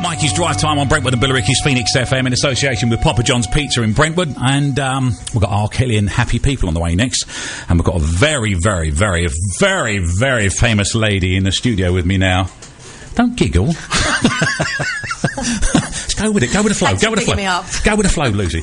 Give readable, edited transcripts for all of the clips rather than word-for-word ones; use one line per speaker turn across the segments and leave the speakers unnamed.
Mikey's Drive Time on Brentwood and Billericay's Phoenix FM in association with Papa John's Pizza in Brentwood. And we've got R. Kelly and Happy People on the way next. And we've got a very, very, very, very, very famous lady in the studio with me now. Don't giggle. Go with it. Go with the flow.
Thanks
Go with the flow.
Me up.
Go with the flow, Lucy.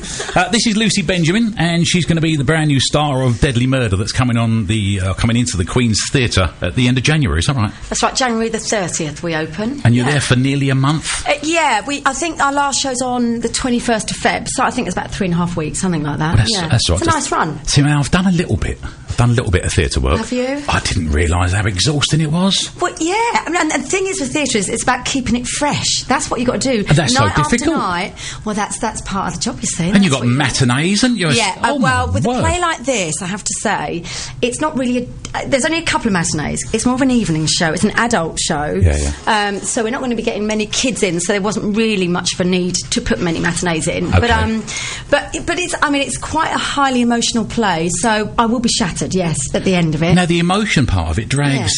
This is Lucy Benjamin, and she's going to be the brand new star of Deadly Murder that's coming on the coming into the Queen's Theatre at the end of January. Is that right?
That's right. January the 30th we open.
And you're there for nearly a month.
Yeah. I think our last show's on the 21st of Feb, so I think it's about 3.5 weeks, something like that.
Well, that's right.
It's a nice run.
See, now I've done a little bit. I've done a little bit of theatre work.
Have you?
I didn't realise how exhausting it was.
Well, yeah. I mean, and the thing is with theatre is it's about keeping it fresh. That's what you've got to do.
And that's
night
so difficult.
After night. Well, that's part of the job, you see.
And you've got matinees, and you're...
Yeah,
oh
well, with
word.
a play like this, I have to say, it's not really there's only a couple of matinees. It's more of an evening show. It's an adult show.
Yeah.
So we're not going to be getting many kids in, so there wasn't really much of a need to put many matinees in.
Okay.
But it's, I mean, it's quite a highly emotional play, so I will be shattered, yes, at the end of it.
Now, the emotion part of it drags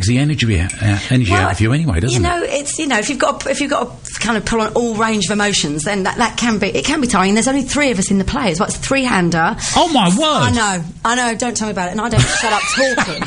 the energy out of you anyway, doesn't it?
It's, if you've got to kind of pull on all range of emotions, then that can be tiring. There's only 3 of us in the play as well. It's a 3-hander.
Oh my word!
I know. Don't tell me about it. And I don't shut up talking.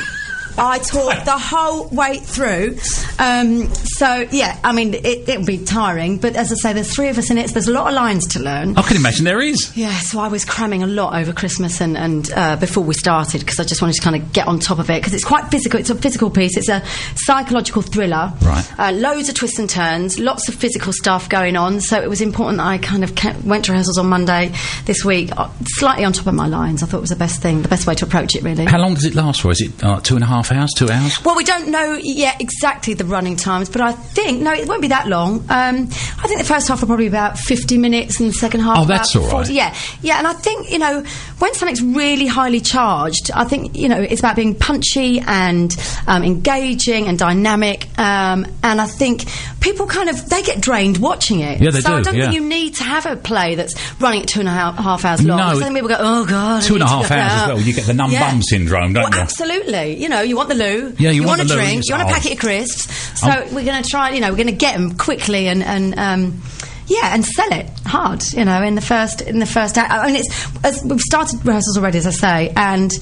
I talk the whole way through. So, yeah, I mean, it'll be tiring. But as I say, there's 3 of us in it. So there's a lot of lines to learn.
I can imagine there is.
Yeah, so I was cramming a lot over Christmas and before we started, because I just wanted to kind of get on top of it. Because it's quite physical. It's a physical piece. It's a psychological thriller.
Right.
Loads of twists and turns. Lots of physical stuff going on. So it was important that I kind of went to rehearsals on Monday this week, slightly on top of my lines. I thought it was the best way to approach it, really.
How long does it last for? Is it 2.5 hours, 2 hours?
Well, we don't know yet exactly the running times, but I think, no, it won't be that long. I think the first half will probably be about 50 minutes and the second half about
that's all right.
40. Yeah, and I think, when something's really highly charged, I think, it's about being punchy and engaging and dynamic, and I think people they get drained watching it.
Yeah, they do.
So I don't think you need to have a play that's running at 2.5 hours long.
No.
So then people go, oh, God.
2.5 hours as well. You get the numb bum syndrome, don't you?
Absolutely. You want the loo.
Yeah, you want
a
the loo,
drink. You want a packet of crisps. So we're going to try. We're going to get them quickly and sell it hard. In the first act. I mean, we've started rehearsals already, as I say, and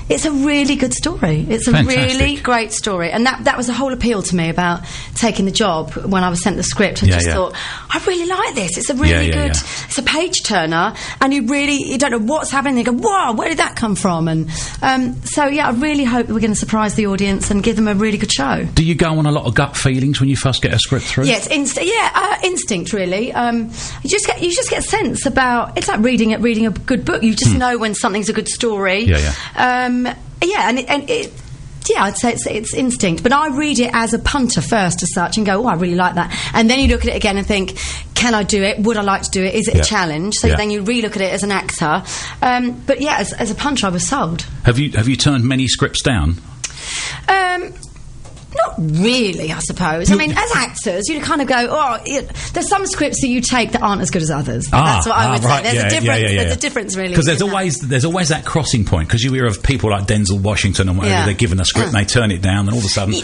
it's a really good story. It's a really great story, and that was the whole appeal to me about taking the job. When I was sent the script, I just thought, I really like this. It's a really good. It's a page turner, and you don't know what's happening. You go, wow, where did that come from? And I really hope that we're going to surprise the audience and give them a really good show.
Do you go on a lot of gut feelings when you first get a script through?
Yeah, it's instinct really. You just get a sense about. It's like reading a good book. You just know when something's a good story. I'd say it's instinct, but I read it as a punter first, as such, and go, oh, I really like that. And then you look at it again and think, can I do it? Would I like to do it? Is it a challenge? So then you re-look at it as an actor. As a punter, I was sold.
Have you turned many scripts down?
Not really, I suppose. I mean, as actors, you kind of go, there's some scripts that you take that aren't as good as others. That's what I would say. There's a difference. There's a difference, really.
Because there's always that crossing point. Because you hear of people like Denzel Washington and whatever, they're given a script and they turn it down, and all of a sudden,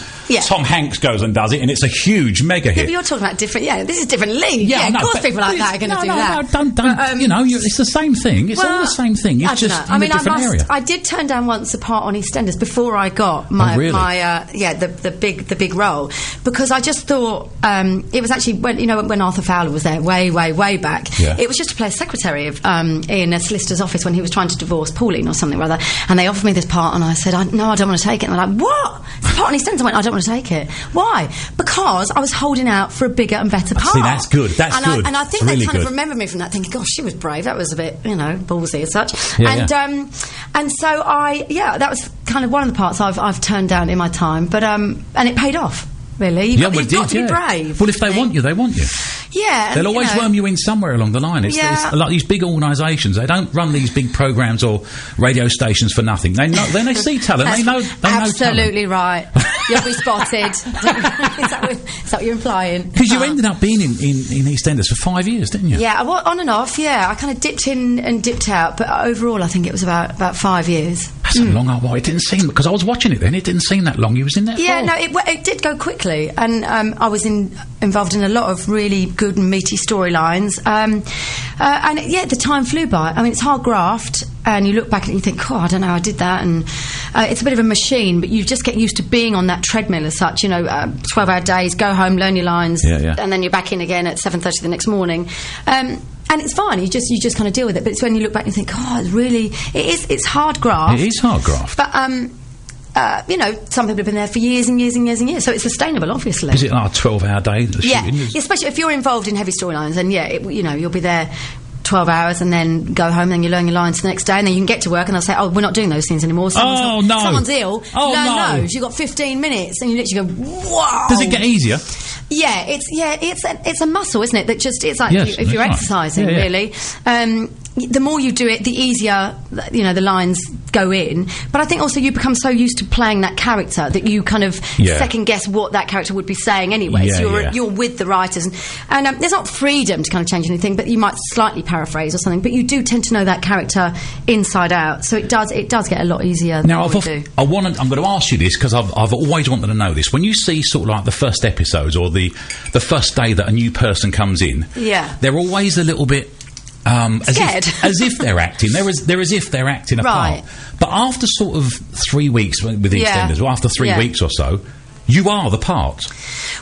Tom Hanks goes and does it, and it's a huge mega hit.
Yeah, but you're talking about different. Yeah, this is different league. Yeah, of course, people like that are going to do that.
Don't. It's the same thing. It's all the same thing. It's just in a different area.
I did turn down once a part on EastEnders before I got my the big role, because I just thought it was actually when Arthur Fowler was there way back. It was just to play a secretary in a solicitor's office when he was trying to divorce Pauline or something or other, and they offered me this part and I said, no, I don't want to take it. And they're like, what? It's a part on EastEnders. I went, I don't want to take it. Why? Because I was holding out for a bigger and better part.
See, that's good. That's good.
And I think
really
they kind
good.
of remember me from that, thinking, gosh, she was brave. That was a bit ballsy as such. And so that was kind of one of the parts I've turned down in my time, but and it paid off. Really, you've got to be brave.
Well, if they want you, they want you.
Yeah,
they'll always worm you in somewhere along the line. It's like these big organisations. They don't run these big programmes or radio stations for nothing. They know. Then they see talent. They know.
Absolutely right. You'll be spotted. Is that what you're implying?
Because you ended up being in EastEnders for 5 years, didn't you?
Yeah, on and off. Yeah, I kind of dipped in and dipped out, but overall, I think it was about 5 years.
That's a long old while. It didn't seem, because I was watching it then, it didn't seem that long you was in there for.
Yeah, no, it did go quickly, and I was involved in a lot of really good and meaty storylines, and the time flew by. I mean, it's hard graft, and you look back and you think, I don't know, I did that, and it's a bit of a machine, but you just get used to being on that treadmill as such, 12-hour days, go home, learn your lines, and then you're back in again at 7:30 the next morning. And it's fine. You just kind of deal with it. But it's when you look back and you think, it's hard graft.
It is hard graft.
But some people have been there for years and years and years and years, so it's sustainable, obviously.
Is it like a 12-hour day?
Yeah, especially if you're involved in heavy storylines, and you'll be there 12 hours and then go home, and then you learn your lines the next day, and then you can get to work and they'll say, we're not doing those scenes anymore. Someone's ill. Learn those. You've got 15 minutes, and you literally go, whoa.
Does it get easier?
Yeah, it's a muscle, isn't it? That just, it's like if you're exercising, really. The more you do it, the easier, the lines go in. But I think also you become so used to playing that character that you kind of second guess what that character would be saying anyway. You're with the writers, and there's not freedom to kind of change anything, but you might slightly paraphrase or something. But you do tend to know that character inside out, so it does get a lot easier.
Now, I'm going to ask you this because I've always wanted to know this. When you see sort of like the first episodes or the first day that a new person comes in, they're always a little bit.
Scared.
As if they're acting. They're as if they're acting a part. But after sort of 3 weeks with the EastEnders, or after 3 weeks or so, you are the part.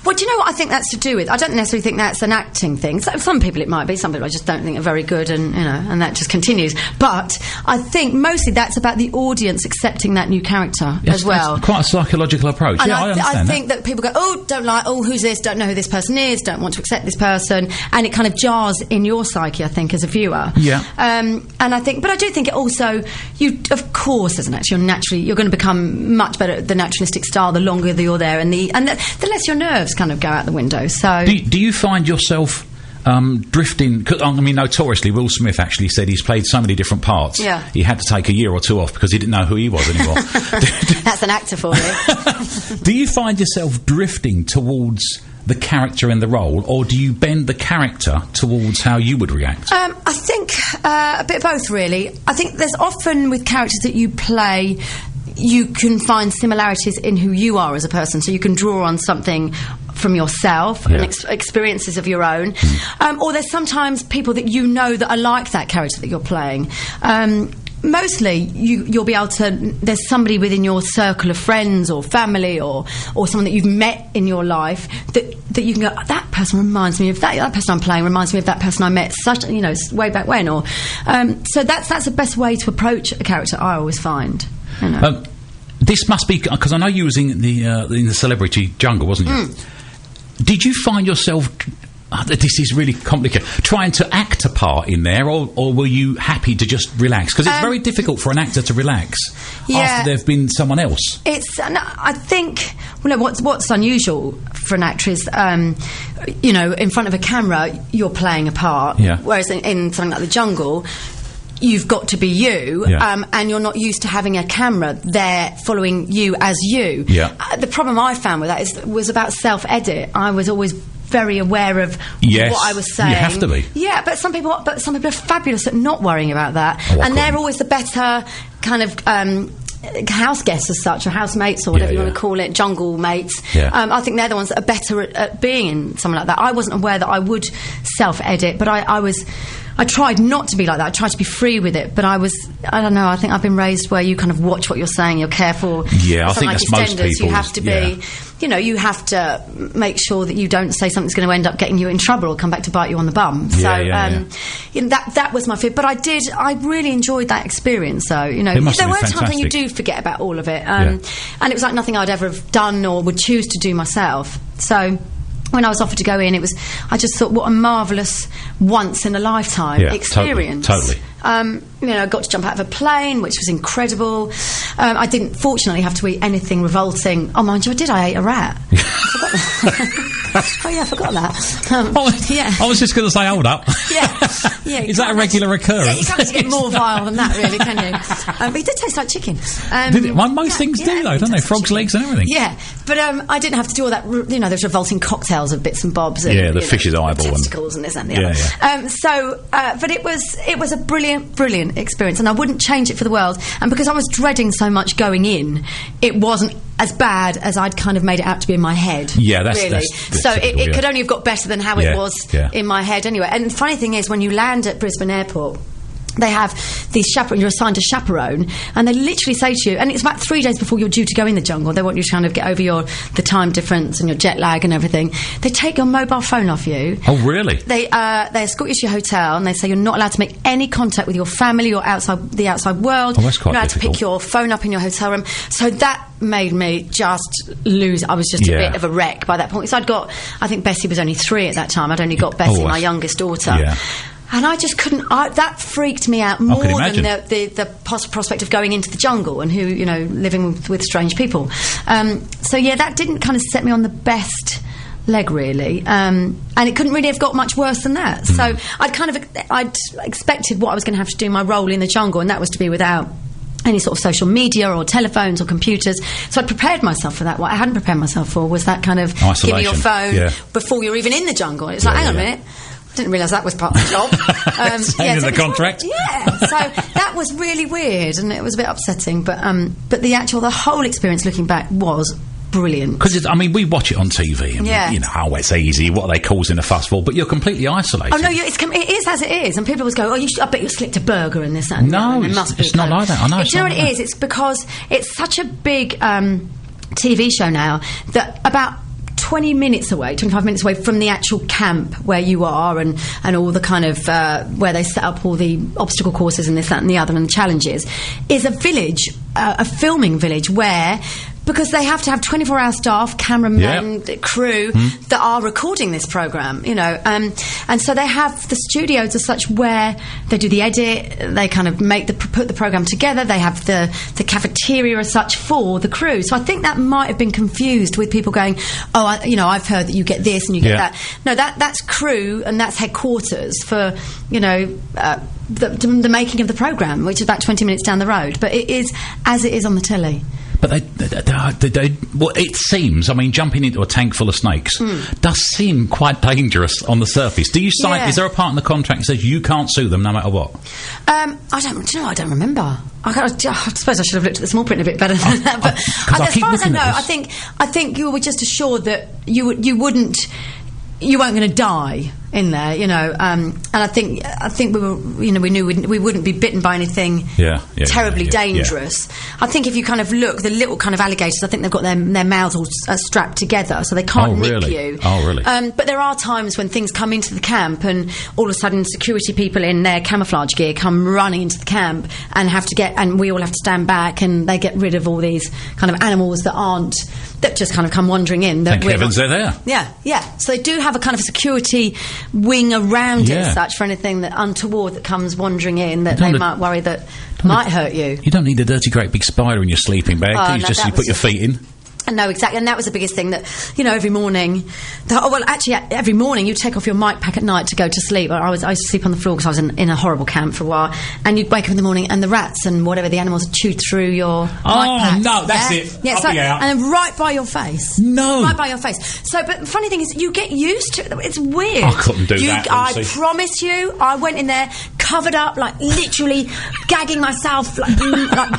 Well, do you know what I think that's to do with? I don't necessarily think that's an acting thing. Some people it might be. Some people I just don't think are very good, and and that just continues. But I think mostly that's about the audience accepting that new character as well.
That's quite a psychological approach.
And
I understand.
I think that people go, don't like, who's this? Don't know who this person is. Don't want to accept this person, and it kind of jars in your psyche, I think, as a viewer.
Yeah.
And I do think it also, of course, as an actor, you're going to become much better at the naturalistic style the longer that you're there, and the less your nerves kind of go out the window. So
do you find yourself drifting? I mean, notoriously, Will Smith actually said he's played so many different parts.
Yeah.
He had to take a year or two off because he didn't know who he was anymore.
That's an actor for you.
Do you find yourself drifting towards the character in the role, or do you bend the character towards how you would react?
I think a bit of both, really. I think there's often with characters that you play, you can find similarities in who you are as a person, so you can draw on something from yourself and experiences of your own. Or there's sometimes people that that are like that character that you're playing. Mostly, you'll be able to. There's somebody within your circle of friends or family, or someone that you've met in your life that you can go, that person reminds me of that person I'm playing reminds me of that person I met way back when. Or so that's the best way to approach a character, I always find.
This must be because I know you was in the celebrity jungle, wasn't you? Did you find yourself? This is really complicated. Trying to act a part in there, or were you happy to just relax? Because it's very difficult for an actor to relax after they've been someone else.
I think what's unusual for an actor is, in front of a camera you're playing a part, whereas in something like The Jungle, you've got to be you, and you're not used to having a camera there following you as you. The problem I found with that was about self-edit. I was always very aware of what I was saying.
You have to be.
Yeah, but some people are fabulous at not worrying about that, and they're always the better kind of house guests as such, or housemates, or whatever you want to call it, jungle mates. I think they're the ones that are better at being in something like that. I wasn't aware that I would self-edit, but I tried not to be like that. I tried to be free with it, but I don't know, I think I've been raised where you kind of watch what you're saying, you're careful.
Yeah, I think that's most people.
You have to be, you have to make sure that you don't say something's going to end up getting you in trouble or come back to bite you on the bum. That was my fear. But I really enjoyed that experience, though. There were times when you do forget about all of it. And it was like nothing I'd ever have done or would choose to do myself. So when I was offered to go in, I just thought, what a marvellous once-in-a-lifetime experience.
Totally.
I got to jump out of a plane, which was incredible. I didn't, fortunately, have to eat anything revolting. Oh, mind you, I ate a rat. I forgot that. I forgot that.
I was just going to say, hold up. Is that a regular occurrence?
Yeah, you can't get more vile than that, really, can you? But it did taste like chicken.
Most things do, though, don't they? Frogs' legs and everything.
Yeah, but I didn't have to do all that. There's revolting cocktails of bits and bobs. And,
the fish's eyeball
testicles and this and the other. But it was a brilliant brilliant experience, and I wouldn't change it for the world. And because I was dreading so much going in, it wasn't as bad as I'd kind of made it out to be in my head.
Yeah, that's
really. So
typical,
it could only have got better than how it was
yeah.
in my head anyway. And the funny thing is, when you land at Brisbane Airport, they have these chaperone, you're assigned a chaperone, and they literally say to you, and it's about 3 days before you're due to go in the jungle, they want you to kind of get over the time difference and your jet lag and everything. They take your mobile phone off you.
Oh, really?
They escort you to your hotel, and they say you're not allowed to make any contact with your family or the outside world.
Oh, that's quite
You're allowed
difficult.
to pick your phone up in your hotel room. So that made me just lose. I was just a bit of a wreck by that point. So I'd got, I think Bessie was only 3 at that time. I'd only got Bessie, my youngest daughter.
Yeah.
And I just couldn't. That freaked me out more than the prospect of going into the jungle and living with strange people. So yeah, that didn't kind of set me on the best leg, really. And it couldn't really have got much worse than that. So I'd expected what I was going to have to do, my role in the jungle, and that was to be without any sort of social media or telephones or computers. So I'd prepared myself for that. What I hadn't prepared myself for was that kind of
isolation.
Give me your phone before you're even in the jungle. It's like, hang on a minute. Didn't realise that was part of the job.
In the contract.
Yeah, so that was really weird, and it was a bit upsetting. But the whole experience, looking back, was brilliant.
Because we watch it on TV, and it's easy. What are they causing a fuss for? But you're completely isolated.
Oh no, it is as it is, and people always go, "Oh, I bet you slipped a burger in this." And
no, it's not like that. I know.
Do you know what it is? It's because it's such a big TV show now that about 25 minutes away from the actual camp where you are and all the kind of where they set up all the obstacle courses and this, that and the other and the challenges, is a village, a filming village where, because they have to have 24-hour staff, cameramen, crew that are recording this programme, and so they have the studios as such where they do the edit, they kind of put the programme together, they have the cafeteria as such for the crew. So I think that might have been confused with people going, I've heard that you get this and you get that. No, that's crew and that's headquarters for, the making of the programme, which is about 20 minutes down the road. But it is as it is on the telly.
But it seems, jumping into a tank full of snakes does seem quite dangerous on the surface. Do you sign? Is there a part in the contract that says you can't sue them no matter what?
I don't remember. I suppose I should have looked at the small print a bit better than that. But as far as I know, I think you were just assured that you weren't going to die in there, and I think we were, we knew we wouldn't be bitten by anything terribly dangerous. I think if you kind of look, the little kind of alligators, I think they've got their mouths all strapped together, so they can't nip you.
Oh, really?
But there are times when things come into the camp, and all of a sudden security people in their camouflage gear come running into the camp and and we all have to stand back, and they get rid of all these kind of animals that just kind of come wandering in.
Thank heavens they're there.
Yeah. So they do have a kind of security wing around it as such for anything that untoward that comes wandering in that they might worry that might hurt you.
You don't need a dirty great big spider in your sleeping bag, do you? You put your feet in.
No, exactly, and that was the biggest thing that, every morning, every morning you take off your mic pack at night to go to sleep. I used to sleep on the floor because I was in a horrible camp for a while, and you'd wake up in the morning and the rats and whatever the animals had chewed through your mic pack.
Oh, no, that's it.
Yeah, and then right by your face.
No.
Right by your face. So, but the funny thing is, you get used to it. It's weird.
I couldn't do that.
I promise you, I went in there covered up, like literally gagging myself, like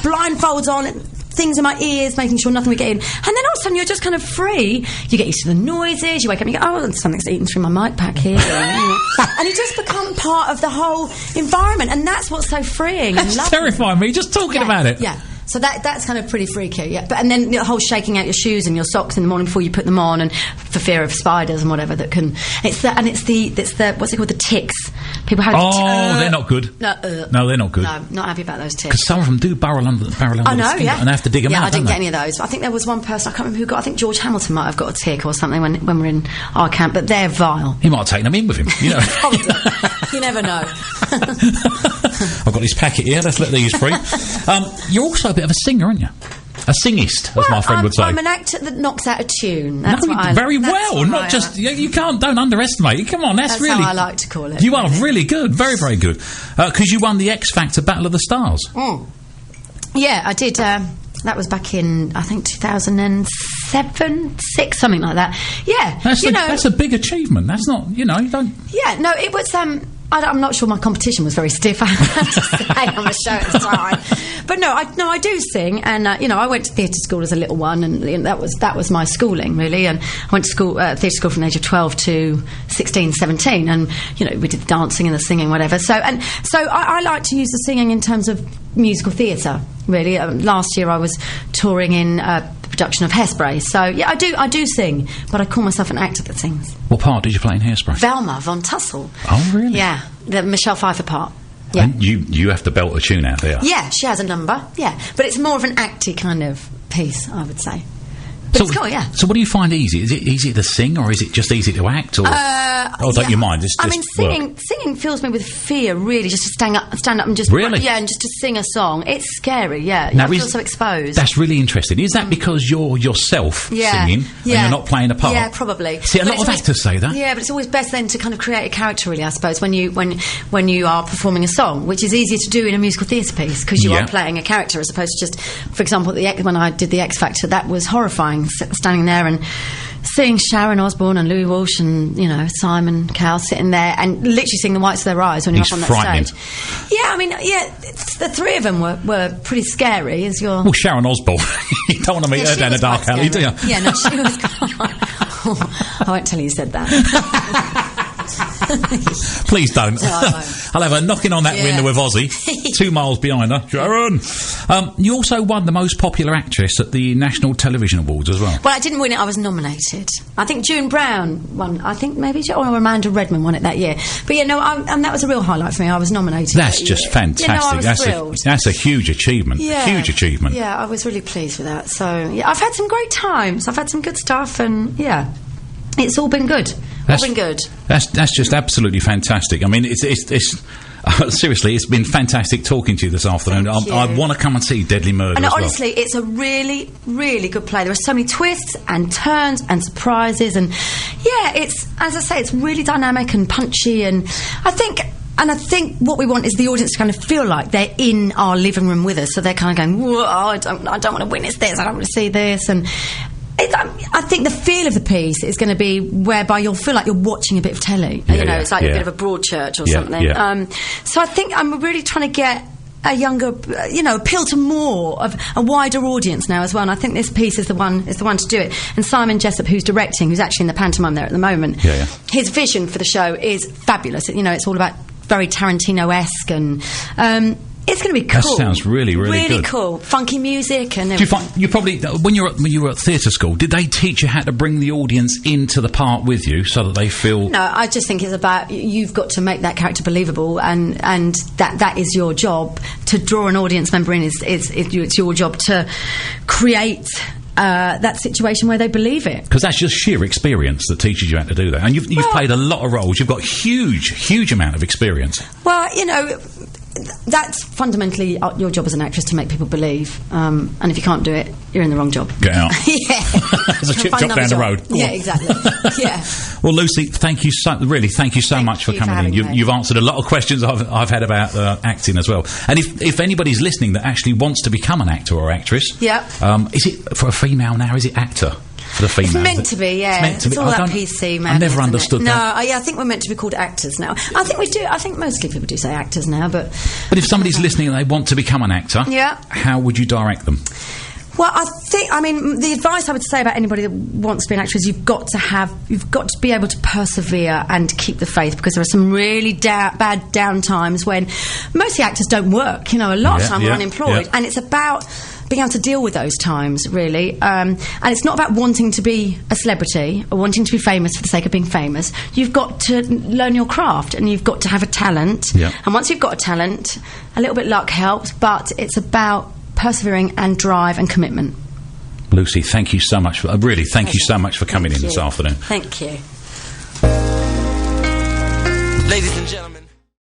blindfolds on, things in my ears, making sure nothing would get in. And then all of a sudden you're just kind of free. You get used to the noises, you wake up and you go, something's eaten through my mic pack here. And you just become part of the whole environment, and that's what's so freeing.
That's terrifying me, just talking about it.
Yeah. So that's kind of pretty freaky, yeah. And then the whole shaking out your shoes and your socks in the morning before you put them on, and for fear of spiders and whatever that can. It's the what's it called, the ticks. People have.
They're not good. No, they're not good.
No, not happy about those ticks.
Because some of them do burrow under the skin, and they have to dig them out.
I didn't get any of those. I think there was one person, I can't remember who got. I think George Hamilton might have got a tick or something when we're in our camp, but they're vile.
He might have taken them in with him.
You never know.
I've got this packet here. Let's let these free. You're also a bit of a singer, aren't you? A singist, as my friend would say.
I'm an actor that knocks out a tune. That's what I
very well. Not just you don't underestimate. Come on, that's really
how I like to call it.
You are really good, very very good. Because you won the X Factor Battle of the Stars.
Yeah, I did. That was back in, I think, 2007, 6, something like that. Yeah,
that's a big achievement. That's not, you don't.
Yeah, no, it was. I'm not sure my competition was very stiff. I have to say on the show at the time, but no, I do sing, and I went to theatre school as a little one, and that was my schooling really. And I went to theatre school from the age of 12 to 16, 17, and we did the dancing and the singing, whatever. So I like to use the singing in terms of musical theatre. Really, last year I was touring in the production of Hairspray. So yeah, I do sing, but I call myself an actor that sings.
What part did you play in Hairspray?
Velma von Tussle.
Oh, really?
Yeah, the Michelle Pfeiffer part. Yeah.
And you have to belt a tune out there.
Yeah, she has a number. Yeah, but it's more of an acty kind of piece, I would say. But it's cool, yeah.
So what do you find easy? Is it easy to sing, or is it just easy to act? Or don't you mind? It's just
singing fills me with fear, really, just to stand up and just...
Really?
Yeah, and just to sing a song. It's scary, yeah.
Now,
I feel so exposed.
That's really interesting. Is that because you're yourself singing and you're not playing a part?
Yeah, probably.
See, a lot of actors say that.
Yeah, but it's always best then to kind of create a character, really, I suppose, when you are performing a song, which is easier to do in a musical theatre piece, because you are playing a character as opposed to just... For example, when I did the X Factor, that was horrifying, standing there and seeing Sharon Osbourne and Louis Walsh and Simon Cowell sitting there and literally seeing the whites of their eyes when you're up on that stage. Yeah, I mean, the three of them were pretty scary.
Well, Sharon Osbourne, you don't want to meet her down a dark alley, do you?
Yeah, no, she was. I won't tell you said that.
Please don't.
No, I won't.
I'll have her knocking on that window with Ozzy 2 miles behind her. Sharon! You also won the most popular actress at the National Television Awards as well.
Well, I didn't win it, I was nominated. I think June Brown won, I think maybe, or Amanda Redman won it that year. But and that was a real highlight for me. I was nominated.
That's just fantastic.
I was thrilled.
That's a huge achievement.
Yeah.
Huge achievement.
Yeah, I was really pleased with that. So, yeah, I've had some great times. I've had some good stuff, and yeah, it's all been good. That's
just absolutely fantastic. I mean, it's seriously, it's been fantastic talking to you this afternoon. I want to come and see Deadly Murder.
And honestly, it's a really, really good play. There are so many twists and turns and surprises, and yeah, it's, as I say, it's really dynamic and punchy, and I think what we want is the audience to kind of feel like they're in our living room with us, so they're kind of going, whoa, I don't want to witness this, I don't want to see this, and I think the feel of the piece is going to be whereby you'll feel like you're watching a bit of telly. It's like a bit of a Broadchurch or something.
Yeah.
So I think I'm really trying to get a younger, appeal to more of a wider audience now as well. And I think this piece is the one to do it. And Simon Jessup, who's directing, who's actually in the pantomime there at the moment, his vision for the show is fabulous. It's all about very Tarantino-esque, and it's going to be cool.
That sounds really, really good.
Really cool. Funky music and
everything. Do you find, you probably, when you were at theatre school, did they teach you how to bring the audience into the part with you so that they feel...
No, I just think it's about, you've got to make that character believable, and that is your job. To draw an audience member in it's your job to create... that situation where they believe it.
Because that's just sheer experience that teaches you how to do that. And you've played a lot of roles. You've got huge amount of experience.
Well, that's fundamentally your job as an actress, to make people believe. And if you can't do it, you're in the wrong job.
Get out.
Yeah.
There's a chip shop down the road.
Yeah, exactly. Yeah.
Well, Lucy, thank you so much for coming in. You've answered a lot of questions I've had about acting as well. And if anybody's listening that actually wants to become an actor or actress, is it for a female now? Is it actor? For the female.
It's meant to be, yeah. It's all that PC, man.
I never understood that.
No, I think we're meant to be called actors now. I think we do. I think mostly people do say actors now, but
if somebody's listening and they want to become an actor, how would you direct them?
Well, the advice I would say about anybody that wants to be an actress, you've got to be able to persevere and keep the faith, because there are some really bad down times when most actors don't work. A lot of time we're unemployed, and it's about being able to deal with those times, really. And it's not about wanting to be a celebrity or wanting to be famous for the sake of being famous. You've got to learn your craft, and you've got to have a talent. And once you've got a talent, a little bit luck helps, but it's about persevering and drive and commitment.
Lucy, thank you so much. Thank you so much for coming in this afternoon.
Thank you.
Ladies and gentlemen.